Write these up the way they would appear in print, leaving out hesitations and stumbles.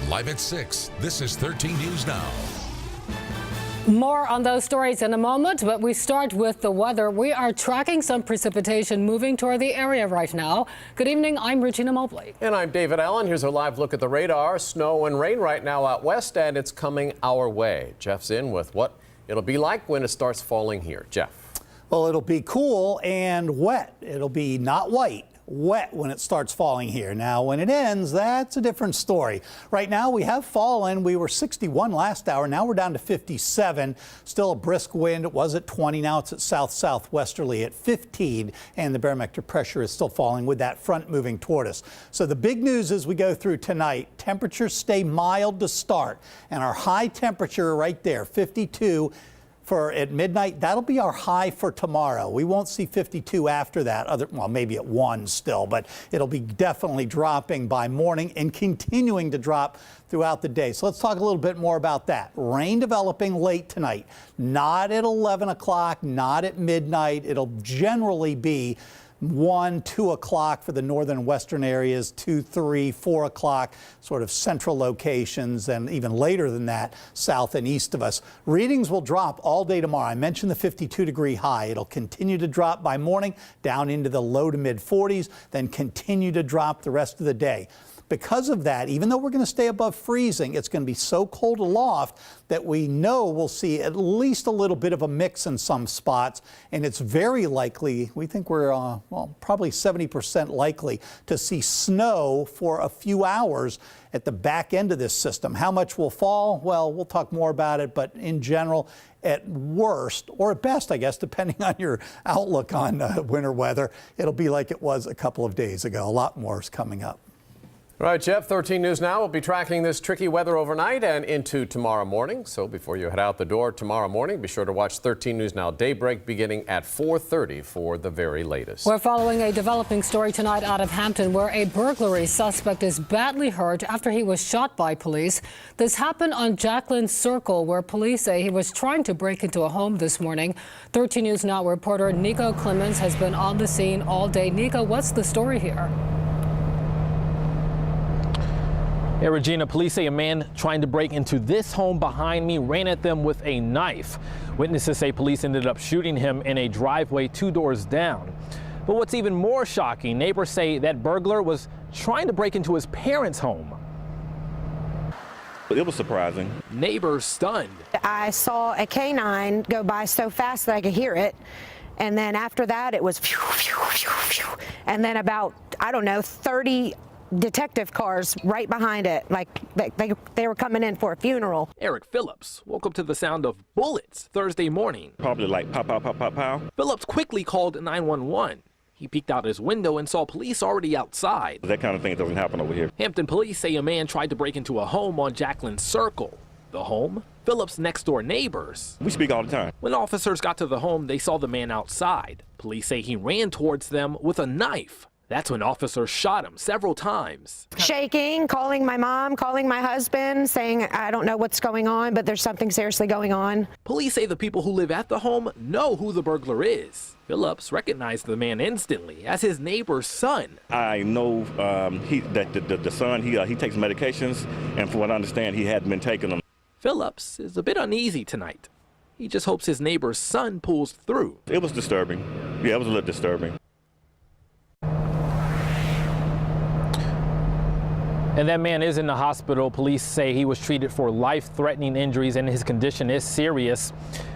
Live at 6, this is 13 News Now. More on those stories in a moment, but we start with the weather. We are tracking some precipitation moving toward the area right now. Good evening, I'm Regina Mobley. And I'm David Allen. Here's a live look at the radar. Snow and rain right now out west, and it's coming our way. Jeff's in with what it'll be like when it starts falling here. Jeff. Well, it'll be cool and wet. It'll be not white. Wet when it starts falling here. Now, when it ends, that's a different story. Right now, we have fallen. We were 61 last hour. Now we're down to 57. Still a brisk wind. It was at 20. Now it's at south-southwesterly at 15. And the barometric pressure is still falling with that front moving toward us. So the big news as we go through tonight, temperatures stay mild to start. And our high temperature right there, 52. For at midnight, that'll be our high for tomorrow. We won't see 52 after that, well, maybe at 1 still, but it'll be definitely dropping by morning and continuing to drop throughout the day. So let's talk a little bit more about that. Rain developing late tonight, not at 11 o'clock, not at midnight. It'll generally be 1, 2 o'clock for the northern and western areas, 2, 3, 4 o'clock, sort of central locations, and even later than that, south and east of us. Readings will drop all day tomorrow. I mentioned the 52-degree high. It'll continue to drop by morning down into the low to mid 40s, then continue to drop the rest of the day. Because of that, even though we're going to stay above freezing, it's going to be so cold aloft that we know we'll see at least a little bit of a mix in some spots. And it's very likely, we think we're probably 70% likely to see snow for a few hours at the back end of this system. How much will fall? Well, we'll talk more about it. But in general, at worst, or at best, I guess, depending on your outlook on winter weather, it'll be like it was a couple of days ago. A lot more is coming up. All right, Jeff, 13 News Now will be tracking this tricky weather overnight and into tomorrow morning. So before you head out the door tomorrow morning, be sure to watch 13 News Now Daybreak beginning at 4:30 for the very latest. We're following a developing story tonight out of Hampton where a burglary suspect is badly hurt after he was shot by police. This happened on Jacqueline Circle where police say he was trying to break into a home this morning. 13 News Now reporter Nico Clemens has been on the scene all day. Nico, what's the story here? Yeah, Regina, police say a man trying to break into this home behind me ran at them with a knife. Witnesses say police ended up shooting him in a driveway 2 doors down. But what's even more shocking, neighbors say that burglar was trying to break into his parents' home. It was surprising. Neighbors stunned. I saw a canine go by so fast that I could hear it. And then after that, it was phew, phew, phew, phew. And then about, I don't know, 30 detective cars right behind it, like they were coming in for a funeral. Eric Phillips woke up to the sound of bullets Thursday morning. Probably like pow, pow, pow, pow, pow. Phillips quickly called 911. He peeked out his window and saw police already outside. That kind of thing doesn't happen over here. Hampton police say a man tried to break into a home on Jacqueline Circle. The home? Phillips' next-door neighbors. We speak all the time. When officers got to the home, they saw the man outside. Police say he ran towards them with a knife. That's when officers shot him several times. Shaking, calling my mom, calling my husband, saying, I don't know what's going on, but there's something seriously going on. Police say the people who live at the home know who the burglar is. Phillips recognized the man instantly as his neighbor's son. I know that the son, he takes medications, and from what I understand, he hadn't been taking them. Phillips is a bit uneasy tonight. He just hopes his neighbor's son pulls through. It was disturbing. Yeah, it was a little disturbing. And that man is in the hospital. Police say he was treated for life-threatening injuries and his condition is serious.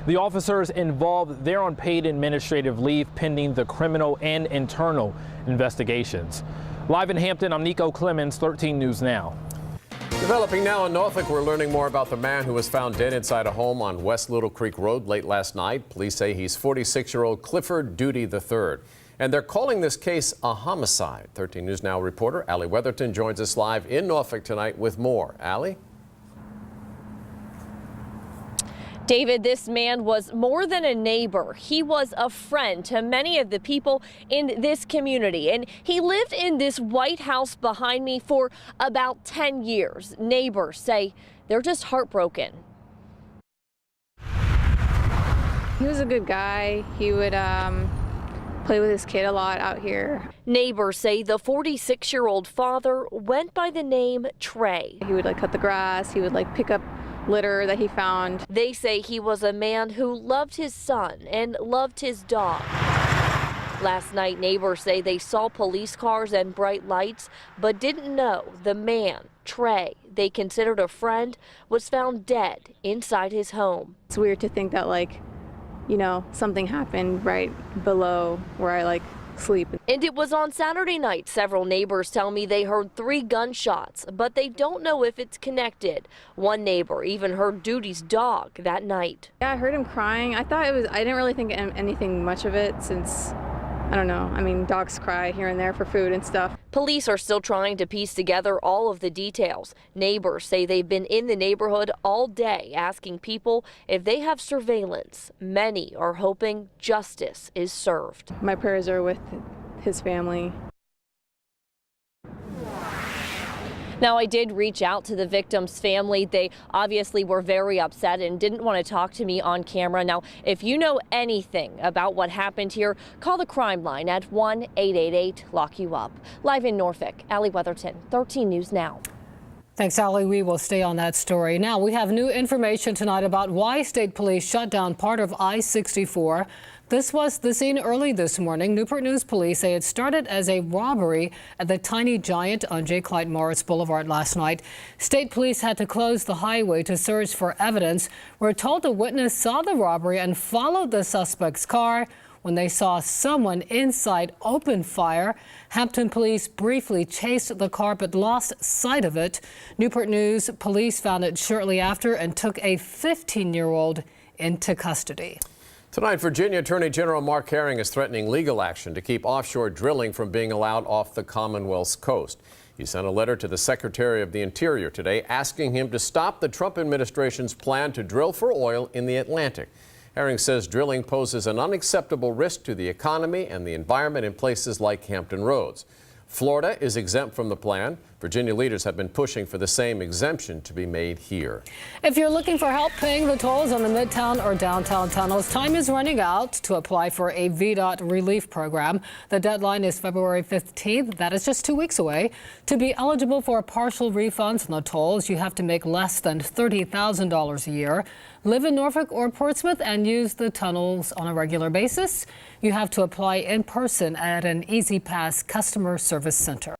The officers involved, they're on paid administrative leave pending the criminal and internal investigations. Live in Hampton, I'm Nico Clemens, 13 News Now. Developing now in Norfolk, we're learning more about the man who was found dead inside a home on West Little Creek Road late last night. Police say he's 46-year-old Clifford Duty III. And they're calling this case a homicide. 13 News Now reporter Allie Weatherton joins us live in Norfolk tonight with more. Allie? David, this man was more than a neighbor. He was a friend to many of the people in this community. And he lived in this White House behind me for about 10 years. Neighbors say they're just heartbroken. He was a good guy. He would play with his kid a lot out here. Neighbors say the 46-year-old father went by the name Trey. He would cut the grass, he would pick up litter that he found. They say he was a man who loved his son and loved his dog. Last night, neighbors say they saw police cars and bright lights, but didn't know the man, Trey, they considered a friend, was found dead inside his home. It's weird to think that something happened right below where I sleep. And it was on Saturday night. Several neighbors tell me they heard 3 gunshots, but they don't know if it's connected. One neighbor even heard Duty's dog that night. Yeah, I heard him crying. I didn't really think anything much of it since, I don't know. I mean, dogs cry here and there for food and stuff. Police are still trying to piece together all of the details. Neighbors say they've been in the neighborhood all day asking people if they have surveillance. Many are hoping justice is served. My prayers are with his family. Now, I did reach out to the victim's family. They obviously were very upset and didn't want to talk to me on camera. Now, if you know anything about what happened here, call the crime line at 1-888-LOCK-YOU-UP. Live in Norfolk, Allie Weatherton, 13 News Now. Thanks, Allie. We will stay on that story. Now, we have new information tonight about why state police shut down part of I-64. This was the scene early this morning. Newport News police say it started as a robbery at the Tiny Giant on J. Clyde Morris Boulevard last night. State police had to close the highway to search for evidence. We're told a witness saw the robbery and followed the suspect's car. When they saw someone inside open fire, Hampton police briefly chased the car but lost sight of it. Newport News police found it shortly after and took a 15-year-old into custody. Tonight, Virginia Attorney General Mark Herring is threatening legal action to keep offshore drilling from being allowed off the Commonwealth's coast. He sent a letter to the Secretary of the Interior today asking him to stop the Trump administration's plan to drill for oil in the Atlantic. Herring says drilling poses an unacceptable risk to the economy and the environment in places like Hampton Roads. Florida is exempt from the plan. Virginia leaders have been pushing for the same exemption to be made here. If you're looking for help paying the tolls on the Midtown or downtown tunnels, time is running out to apply for a VDOT relief program. The deadline is February 15th. That is just 2 weeks away. To be eligible for partial refunds on the tolls, you have to make less than $30,000 a year, live in Norfolk or Portsmouth, and use the tunnels on a regular basis. You have to apply in person at an Easy Pass customer service center.